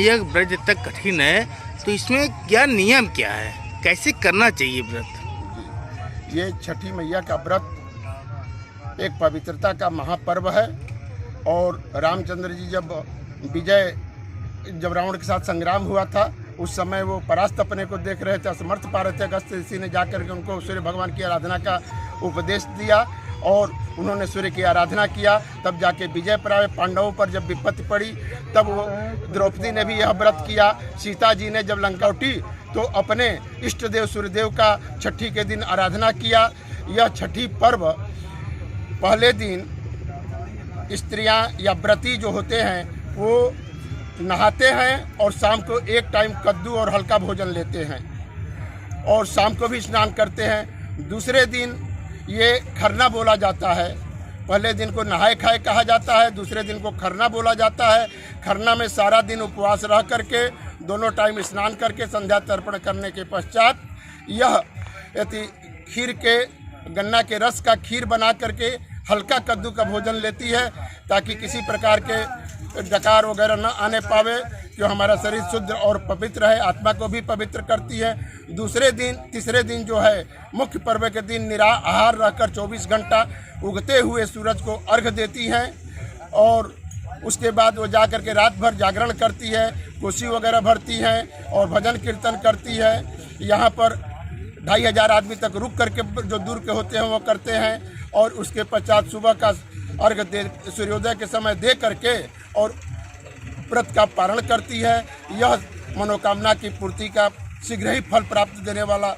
मैया का व्रत इतना कठिन है, तो इसमें क्या नियम क्या है, कैसे करना चाहिए व्रत? ये छठी मैया का व्रत एक पवित्रता का महापर्व है। और रामचंद्र जी जब रावण के साथ संग्राम हुआ था, उस समय वो परास्त अपने को देख रहे थे, असमर्थ पा रहे थे। अगस्त्य ऋषि ने जाकर के उनको सूर्य भगवान की आराधना का उपदेश दिया और उन्होंने सूर्य की आराधना किया। तब जाके विजय प्राप्त। पांडवों पर जब विपत्ति पड़ी तब वो द्रौपदी ने भी यह व्रत किया। सीता जी ने जब लंका उठी तो अपने इष्ट देव सूर्यदेव का छठी के दिन आराधना किया। यह छठी पर्व पहले दिन स्त्रियां या व्रती जो होते हैं वो नहाते हैं और शाम को एक टाइम कद्दू और हल्का भोजन लेते हैं और शाम को भी स्नान करते हैं। दूसरे दिन ये खरना बोला जाता है। पहले दिन को नहाए खाए कहा जाता है, दूसरे दिन को खरना बोला जाता है। खरना में सारा दिन उपवास रह करके दोनों टाइम स्नान करके संध्या तर्पण करने के पश्चात यह खीर के गन्ना के रस का खीर बना करके हल्का कद्दू का भोजन लेती है, ताकि किसी प्रकार के डकार वगैरह न आने पावे, जो हमारा शरीर शुद्ध और पवित्र है, आत्मा को भी पवित्र करती है। तीसरे दिन जो है मुख्य पर्व के दिन निराहार रहकर 24 घंटा उगते हुए सूरज को अर्घ देती हैं और उसके बाद वो जा कर के रात भर जागरण करती है, कोसी वगैरह भरती हैं और भजन कीर्तन करती है। यहाँ पर 2500 आदमी तक रुक करके जो दूर के होते हैं वो करते हैं और उसके पश्चात सुबह का अर्घ दे सूर्योदय के समय दे करके और व्रत का पारण करती है। यह मनोकामना की पूर्ति का शीघ्र ही फल प्राप्त देने वाला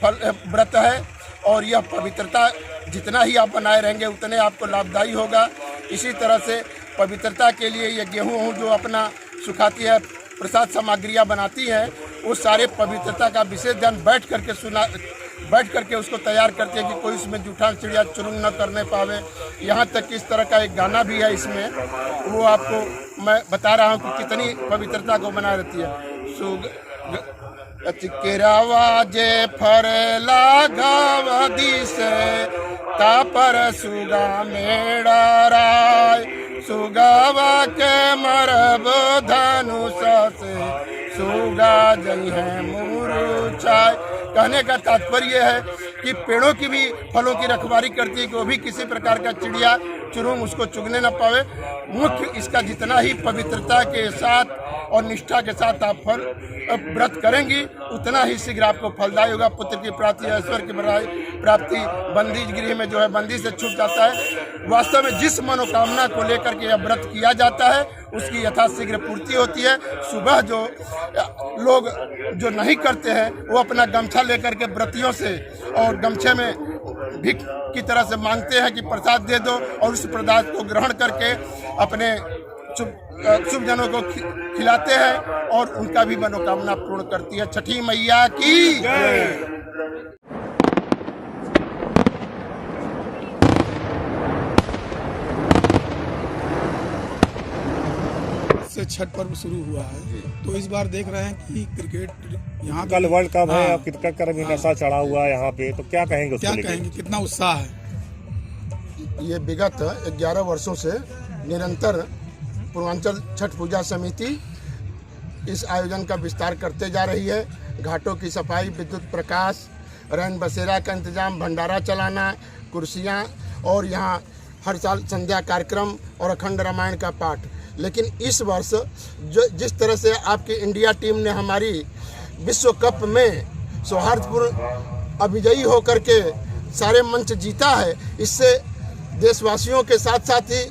व्रत है और यह पवित्रता जितना ही आप बनाए रहेंगे उतने आपको लाभदायी होगा। इसी तरह से पवित्रता के लिए ये गेहूँ जो अपना सुखाती है, प्रसाद सामग्रियाँ बनाती हैं, वो सारे पवित्रता का विशेष ध्यान बैठ करके उसको तैयार करते हैं कि कोई उसमें जूठा चिड़िया चुरुंग न करने पावे। यहाँ तक कि इस तरह का एक गाना भी है इसमें, वो आपको मैं बता रहा हूँ कि कितनी पवित्रता को बनाए रहती है। केरावा जे फरेला गावदी से तापर सुगा मेड़ा राय, सुगावा के मरब धनुष से सुगा जई है मुरुचाय। कहने का तात्पर्य है कि पेड़ों की भी फलों की रखवाली करती है कि वो भी किसी प्रकार का चिड़िया चुरुंग उसको चुगने न पावे। मुख्य इसका जितना ही पवित्रता के साथ और निष्ठा के साथ आप व्रत करेंगी उतना ही शीघ्र आपको फलदायी होगा। पुत्र की प्राप्ति, ऐश्वर्य की प्राप्ति, बंदी गृह में जो है बंदी से छूट जाता है। वास्तव में जिस मनोकामना को लेकर के यह व्रत किया जाता है उसकी यथाशीघ्र पूर्ति होती है। सुबह जो लोग जो नहीं करते हैं वो अपना गमछा लेकर के व्रतियों से और गमछे में भिख की तरह से मांगते हैं कि प्रसाद दे दो और उस प्रसाद को ग्रहण करके अपने शुभ जनों को खिलाते हैं और उनका भी मनोकामना पूर्ण करती है। छठी मैया की जय। से छठ पर्व शुरू हुआ है, तो इस बार देख रहे हैं कि क्रिकेट यहाँ कल वर्ल्ड कप है और क्रिकेट का भी नशा चढ़ा हुआ है यहाँ पे, तो क्या कहेंगे? क्या कहेंगे, कितना उत्साह है? ये विगत 11 वर्षों से निरंतर पूर्वांचल छठ पूजा समिति इस आयोजन का विस्तार करते जा रही है। घाटों की सफाई, विद्युत प्रकाश, रैन बसेरा का इंतजाम, भंडारा चलाना, कुर्सियाँ और यहाँ हर साल संध्या कार्यक्रम और अखंड रामायण का पाठ। लेकिन इस वर्ष जो जिस तरह से आपकी इंडिया टीम ने हमारी विश्व कप में सौहार्दपूर्ण अभिजयी होकर के सारे मंच जीता है, इससे देशवासियों के साथ साथ ही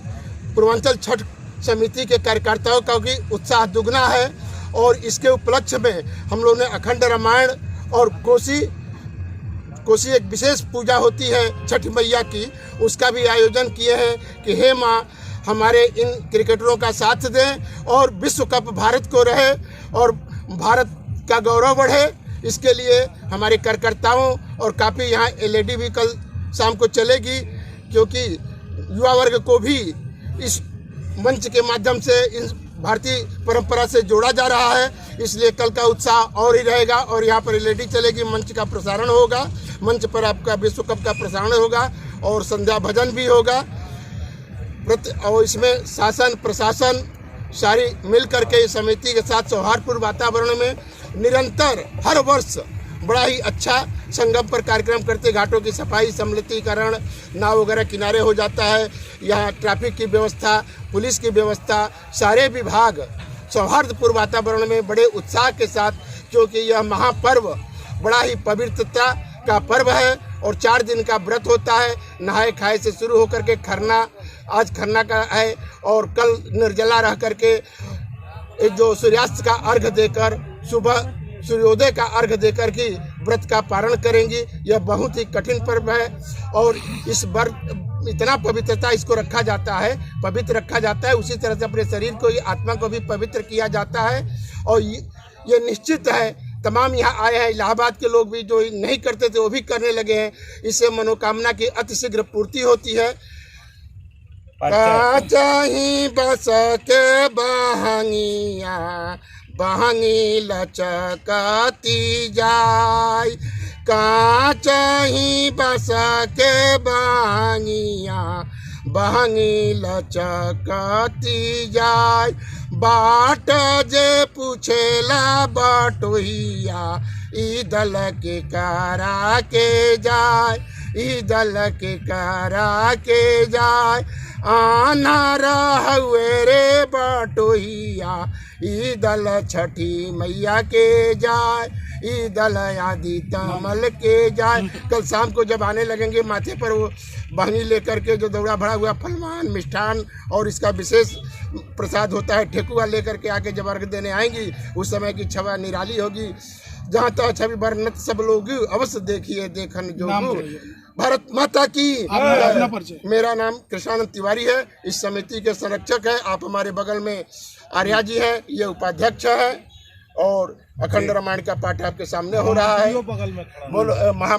पूर्वांचल छठ समिति के कार्यकर्ताओं का भी उत्साह दुगना है। और इसके उपलक्ष्य में हम लोग ने अखंड रामायण और कोसी एक विशेष पूजा होती है छठ मैया की, उसका भी आयोजन किए हैं कि हे माँ हमारे इन क्रिकेटरों का साथ दें और विश्व कप भारत को रहे और भारत का गौरव बढ़े। इसके लिए हमारे कार्यकर्ताओं और काफ़ी यहाँ LED भी कल शाम को चलेगी, क्योंकि युवा वर्ग को भी इस मंच के माध्यम से इन भारतीय परंपरा से जोड़ा जा रहा है। इसलिए कल का उत्साह और ही रहेगा और यहाँ पर LED चलेगी, मंच का प्रसारण होगा, मंच पर आपका विश्व कप का प्रसारण होगा और संध्या भजन भी होगा। और इसमें शासन प्रशासन सारी मिल करके इस समिति के साथ सौहार्दपूर्ण वातावरण में निरंतर हर वर्ष बड़ा ही अच्छा संगम पर कार्यक्रम करते, घाटों की सफाई, सम्मिलितीकरण, नाव वगैरह किनारे हो जाता है। यहाँ ट्रैफिक की व्यवस्था, पुलिस की व्यवस्था, सारे विभाग सौहार्दपूर्ण वातावरण में बड़े उत्साह के साथ, क्योंकि यह महापर्व बड़ा ही पवित्रता का पर्व है और 4 दिन का व्रत होता है। नहाए खाए से शुरू होकर के खरना, आज खरना का है और कल निर्जला रह करके जो सूर्यास्त का अर्घ देकर सुबह सूर्योदय का अर्घ देकर की व्रत का पारण करेंगी। यह बहुत ही कठिन पर्व है और इस व्रत इतना पवित्रता इसको रखा जाता है, पवित्र रखा जाता है। उसी तरह से अपने शरीर को, आत्मा को भी पवित्र किया जाता है। और ये निश्चित है, तमाम यहाँ आए हैं इलाहाबाद के लोग भी, जो नहीं करते थे वो भी करने लगे हैं। इससे मनोकामना की अतिशीघ्र पूर्ति होती है। चाही बस के बहंगिया बहंगी लचकती जाय, काचही बस के बहंगिया बहंगी लचकती जाय, बाट जे पूछेला बटोहिया ई दल के करा के जाय, ई दल के करा के जाय, आना रहुए रे बटोहिया ई दल छठी मैया के जाय, ई दल आदि तमल के जाय। कल शाम को जब आने लगेंगे माथे पर वो बहनी लेकर के, जो दौड़ा भरा हुआ फलमान, मिष्ठान और इसका विशेष प्रसाद होता है, ठेकुआ लेकर के आके जब अर्घ देने आएंगी, उस समय की छवि निराली होगी। जहाँ तक छवि वर्णत सब लोग अवश्य देखिए देखन जो भारत माता की। मेरा नाम कृष्णानंद तिवारी है, इस समिति के संरक्षक है। आप हमारे बगल में आर्या जी हैं, ये उपाध्यक्ष है और अखंड रामायण का पाठ आपके सामने हो रहा है। बोलो महा